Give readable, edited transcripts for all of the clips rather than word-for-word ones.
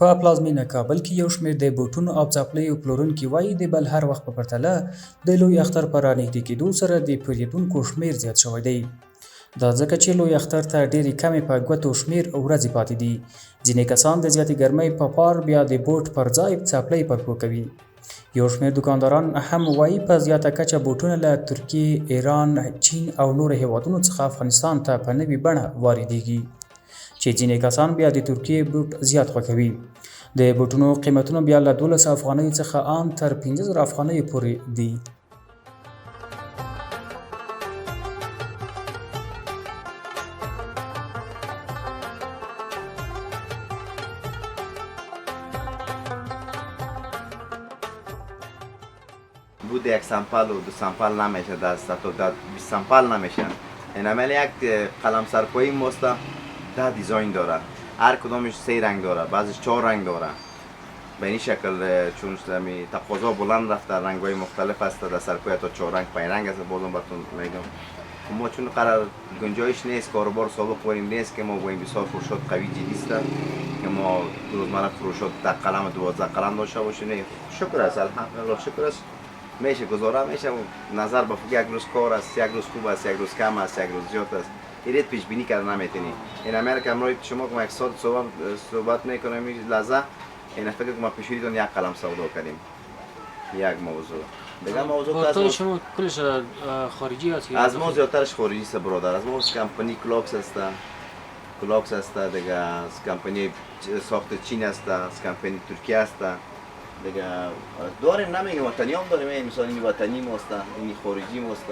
په پلازمینه کابل کې یو شمېر د بوټونو او څپلیو پلورونکي وایي د بل هر وخت په پرتله د لوی اختر په رانږدې کېدو سره د پیرودونکو شمېر زیات شوی دی. دا ځکه چې لوی اختر ته ډېرې کمې په ګوتو شمېر ورځې پاتې دي. ځینې کسان د زیاتې ګرمۍ په پار بیا د بوټ پر ځای څپلۍ په پښو کوي. یو شمېر دوکانداران هم وایي په زیاته کچه بوټونه له ترکیې، ایران، چین او نورو هېوادونو څخه افغانستان ته په نوې بڼه واردېږي، چې ځینې کسان بیا د ترکیې بوټ زیات خوښوي. د بوټونو قیمتونه بیا له 12 افغانیو څخه ان تر 15,000 افغانیو پورې دي. بود یک سمپل و دو سمپل نمیشه، دست تا 20 سمپل نمیشه. این عمل یک قلم سرپایی ماست، 10 دیزاین داره، هر کدامش 3 رنگ داره، بعضیش 4 رنگ داره. به این شکل چون تقاضا بلند رفته، رنگ‌های مختلف است، در سرپایی تا 4 رنگ 5 رنگ است. بازم براتون میگم ما چون قرار گنجایش نیست، کاروبار سابق بریم نیست که ما باید بسیار فروشات قوی جدی است که ما روزمره فروشات 10 قلم 12 قلم داشته باشیم. شکر است، الحمدلله شکر است، میشه گزاره میشه. نظر به یک روز کار است، یک روز خوب است، یک روز کم است، یک روز زیاد است. ایراد پیش بینی کردن نمیتونی. این امریکا امروز شما که یک ساعت صحبت میکنیم این لحظه این فکر که ما پیشوریتون یک قلم سودا کردیم، یک موضوع دیگه. موضوع که شما کلش خارجی هست؟ از ما زیادترش خارجی است برادر. از ما کمپانی کلاکس است دیگه، از کمپانی ساخت چین است، از کمپانی ترکیه است دیگه. داریم، نمیگم وطنی هم داریم، این مثلا این وطنی ماست، این خارجی ماست،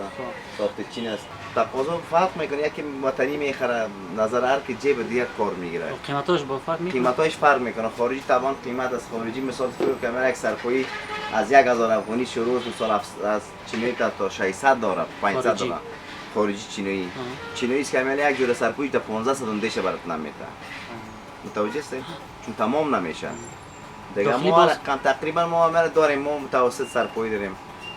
ساخت چین است. تقاضا فرق میکنه، یکی وطنی میخره نظر هر که جیب دیگه کار میگیره، قیمتاش با فرق میکنه. قیمتاش فرق میکنه. خارجی طبعا قیمت از خارجی مثال که من یک سرپایی از 1000 افغانی شروع مثال از چینی تا 600 داره، 500 داره. خارجی چینی است که من یک جور سرپایی تا 1500 دیشه برات نمیده. متوجه هستی؟ چون تمام نمیشه دیگه. ما تقریبا ما داریم، ما متوسط سرپایی داریم،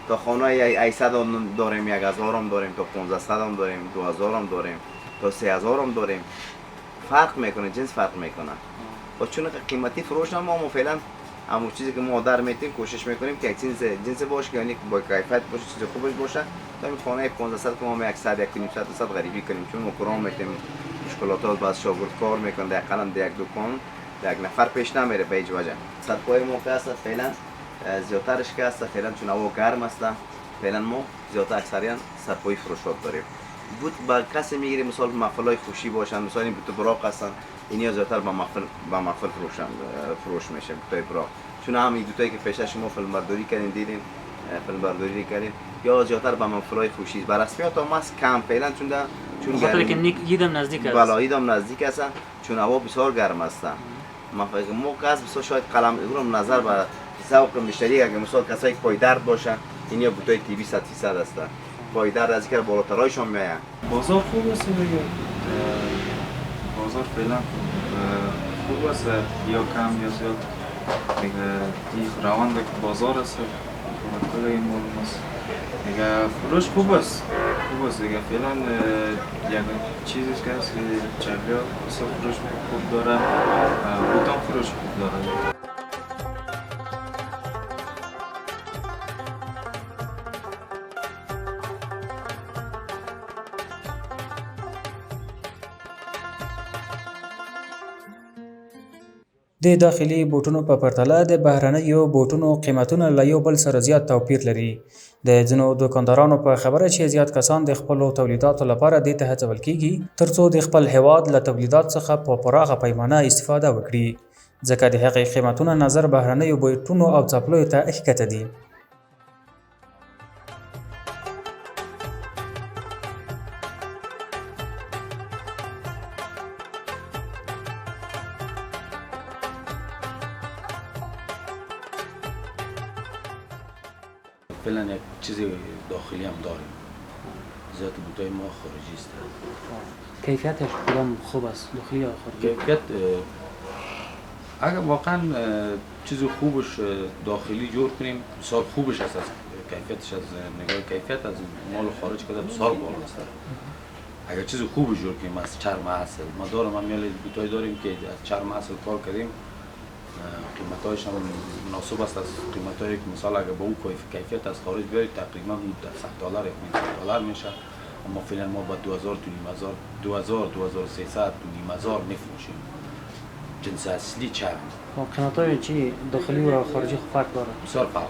تا خانه 800 هم داریم، 1000 هم داریم، تا 1500 هم داریم، 2000 هم داریم، تا 3000 هم داریم. فرق میکنه، جنس فرق میکنه. و چون قیمتی فروش ما فعلا همون چیزی که ما در میتیم کوشش میکنیم که جنس باشه، یعنی با کیفیت باشه، چیز خوبش باشه. تا این خانه 1500 که ما 100 100 غریبی کنیم، چون ما کارام میتیم مشکلات باز شاگرد کار میکنه، در قلم در یک دکان یک نفر پیش نمیره به هیچ وجه. سرپای ما که است فعلا زیادترش که است فعلا چون هوا گرم است، فعلا ما زیادتر اکثریت سرپای فروشات داریم. بود با کسی میگیریم مثلا محفلای خوشی باشن، مثلا این بوت براق هستن، اینیا زیادتر با محفل فروش میشه بوتای براق. چون همین دوتایی که پیش شما فیلم برداری کردین دیدین، فیلم برداری کردین، یا زیادتر با محفلای خوشی. بر رسمیات هم است کم فعلا چون خاطر که ایدم نزدیک است. بالا ایدم نزدیک است، چون هوا بسیار گرم است. ما فکر موقع بسیار شاید قلم اونم نظر به ذوق مشتری اگه مثلا کسایی که پای درد باشه، اینیا بوتای تی 20 300 است. پای درد از اینکه بالاترایش هم میاد. بازار خوب است دیگه. بازار فعلا خوب است، یا کم یا زیاد دیگه. این روند بازار است، کل این معلوم است دیگه. فروش خوب است دیگه. فعلا یک چیزی که هست که چهریا بسیار فروش خوب داره، بوتان فروش خوب داره. د داخلي بوټونو په پرتله د بهرنیو بوټونو قیمتونه له یو بل سره زیات توپیر لري. د ځینو دوکاندارانو په خبره چې زیات کسان د خپلو تولیداتو لپاره دې ته هڅول کیږي ترڅو د خپل هیواد له تولیدات څخه په پراخه پیمانه استفاده وکړي، ځکه د هغې قیمتونه نظر بهرنیو بوټونو او څپلیو ته ښکته دي. فعلا یک چیز داخلی هم داریم، زیاد بوتای ما خارجی است. کیفیتش کدام خوب است، داخلی یا خارجی؟ کیفیت اگر واقعا چیز خوبش داخلی جور کنیم بسیار خوبش است، کیفیتش از نگاه کیفیت از مال خارج که بسیار بالا است. اگر چیز خوبش جور کنیم از چرم اصل، ما داریم هم میل بوتای داریم که از چرم اصل کار کردیم قیمتایش هم مناسب است از قیمتایی که مثلا اگر به او کیفیت از خارج بیارید تقریبا $100 $1,000 میشه. اما فعلا ما با 2000 تا 2000 2300 تا 9000 میفروشیم. جنس اصلی چرم. قیمتای چی داخلی و خارجی فرق داره؟ بسیار فرق داره.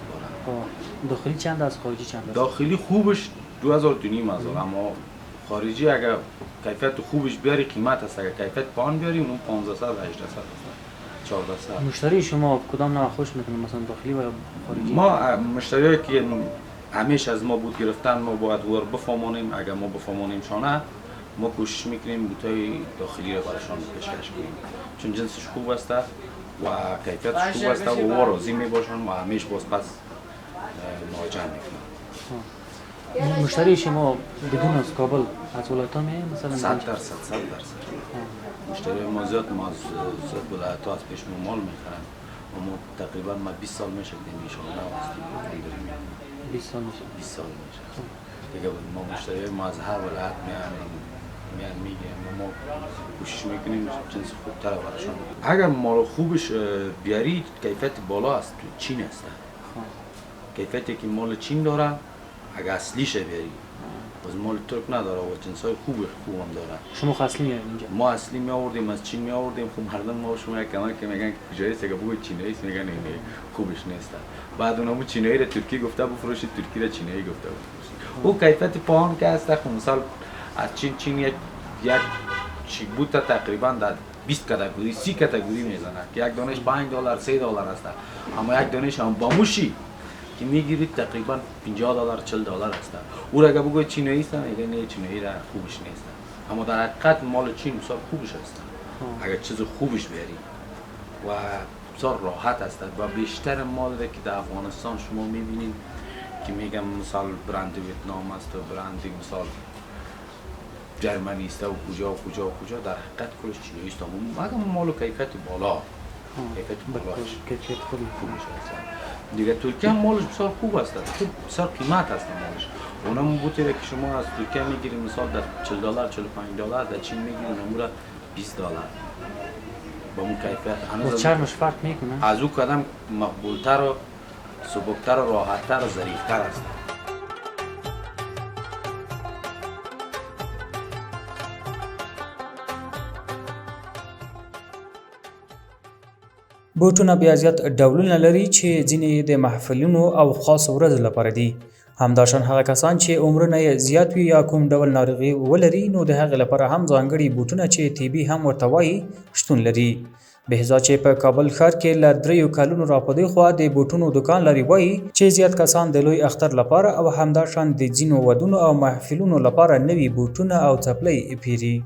داخلی چند است خارجی چند است؟ داخلی خوبش 2000 تا 9000 اما خارجی اگر کیفیت خوبش بیاری قیمت است، اگر کیفیت پایین بیاری اون 1500 و 1800 است. 1400. مشتری شما کدام نوع خوش میکنه مثلا داخلی و خارجی؟ ما مشتریایی که همیشه از ما بود گرفتن ما باید او رو بفهمانیم. اگر ما بفهمانیم شانه ما کوشش میکنیم بوتای داخلی رو براشان پیشکش کنیم چون جنسش خوب است و کیفیتش خوب است و او راضی میباشن و همیشه باز پس مراجعه میکنن. مشتری شما بدون از کابل از ولایت ها میه مثلا 100% مشتری ما زیاد ولایت ها از پیش مال میخرن و ما تقریبا 20 سال میشه که میشونه خریداری میکنیم. 20 سال میشه. 20 سال میشه. دیگه ما مشتری ما از هر ولایت میان میگیریم و ما کوشش میکنیم جنس خوبتر براشون. اگر مال خوبش بیارید کیفیت بالا است تو چین است. کیفیتی که مال چین داره اگر اصلیش بیاری باز مال ترک نداره و جنسای خوب هم داره. شما اصلی میارید اینجا؟ ما اصلی می آوردیم از چین می آوردیم. خب مردم ما شما یک کمان که میگن کجایی است که بگو چینایی است میگن نه خوبش نیست. بعد اونمو چینایی را ترکی گفته بفروشید ترکی را چینایی گفته بفروشید. او کیفیت پایین که است خب مثلا از چین یک چی بود تقریبا در 20 کاتگوری 30 کاتگوری میزنه که یک دانش $5 $3 است اما یک دانش هم با موشی که میگیرید تقریبا $50 $40 است. او را اگه بگوید چینایی است میگه نه چینایی را خوبش نیست اما در حقیقت مال چین بسیار خوبش است اگر چیز خوبش بیاری و بسیار راحت است و بیشتر مال که در افغانستان شما میبینید که میگم مثال برند ویتنام است و برند مثال جرمنی است و کجا در حقیقت کلش چینایی است مگر مال و کیفیت بالا کیفیت خوبش است. دیگه ترکیه هم مالش بسیار خوب است بسیار قیمت است مالش. اونم بوتی که شما از ترکیه میگیرید مثلا در $40 $45 در چین میگیرید اون را $20 با اون کیفیت هنوز چرمش فرق میکنه از او کدام مقبولتر و سبکتر و راحتتر و ظریفتر است. بوټونه بیا زیات ډولونه لري چې ځینې د محفلونو او خاص ورځ لپاره دي. همداشان هغه کسان چې عمرونه یې زیات وي یا کوم ډول ناروغي ولري نو د هغې لپاره هم ځانګړي بوټونه چې طبي هم ورته وایي شتون لري. بهزاد چې په کابل ښار کې له 3 کلونو راپدې خوا د بوټونو دکان لري وایي چې زیات کسان د لوی اختر لپاره او همداشان د ځینو ودونو او محفلونو لپاره نوي بوټونه او څپلۍ پیري.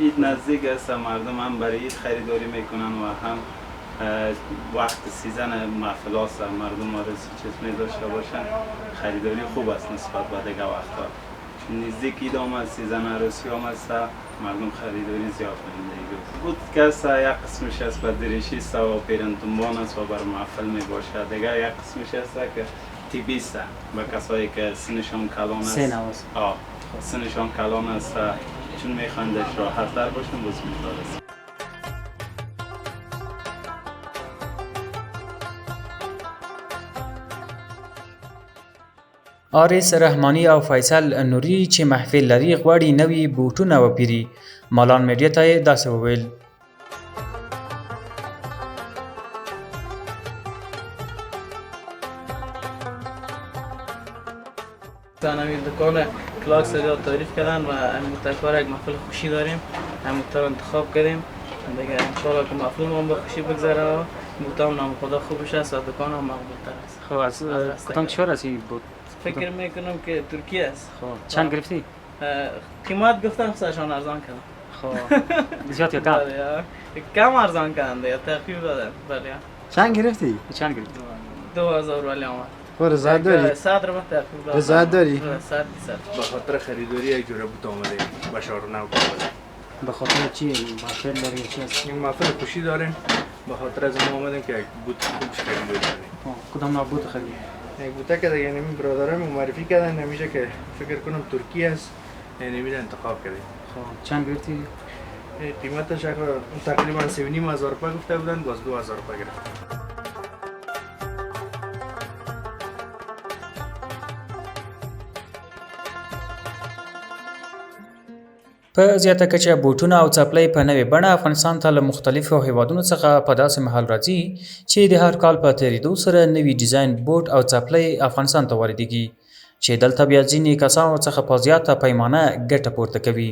عید نزدیک است مردم هم برای عید خریداری میکنن و هم وقت سیزن محفل است مردم آرزو چیز داشته باشن خریداری خوب است نسبت به دیگه وقتها چون نزدیک عید آمد سیزن عروسی آمد مردم خریداری زیاد کننده بود که است یک قسمش است به دریشی است و پیرنتنبان است و بر محفل می باشد دیگه یک قسمش است که طبی است به کسایی که سنشان کلان است سنشان کلان است چون میخواندش راحت تر باشن باز میتارست. آریس رحمانی او فیصل نوری چې محفل لري غواړي نوي بوټونه وپیري. مالان میډیا ته یې داسې وویل. نوی دکان کلاکس را تعریف کردن و همین یک محفل خوشی داریم همین انتخاب کردیم دیگه انشالله که محفل ما به خوشی بگذره بوتام نام خدا خوبش است و دکان هم مقبول تر است. خب از کدام کشور است این بوت؟ فکر میکنم که ترکیه است. خب چند گرفتی؟ قیمت گفتم سرشان ارزان کردم. خب زیاد یا کم؟ کم ارزان کردن دیگه تخفیف دادن. بله. چند گرفتی؟ چند گرفتی؟ 2000 ولی آمد. رضایت داری؟ 100 رو تخفیف دادن. رضایت داری؟ 100%. به خاطر خریداری یک جوره بوت آمده بشار نو کابل. به خاطر چی محفل داری چی است؟ این محفل خوشی داریم به خاطر از ما آمدیم که یک بوت خوبش خریداری کنیم. کدام نوع بوت خریدی؟ یک بوته که دیگه نمی برادرم معرفی کردن همیشه که فکر کنم ترکیه است نمیره انتخاب کردیم. خب چند گرفتی؟ قیمتش تقریبا 3,500 روپیه گفته بودن، باز 2,000 روپیه گرفت. په زیاته کچه بوټونه او څپلۍ په نوې بڼه افغانستان ته له مختلفو هیوادونو څخه په داسې مهال راځي چې د هر کال په تېرېدو سره نوي ډیزاین بوټ او څپلۍ افغانستان ته واردېږي چې دلته بیا ځینې کسانو څخه په زیاته پیمانه ګټه پورته کوي.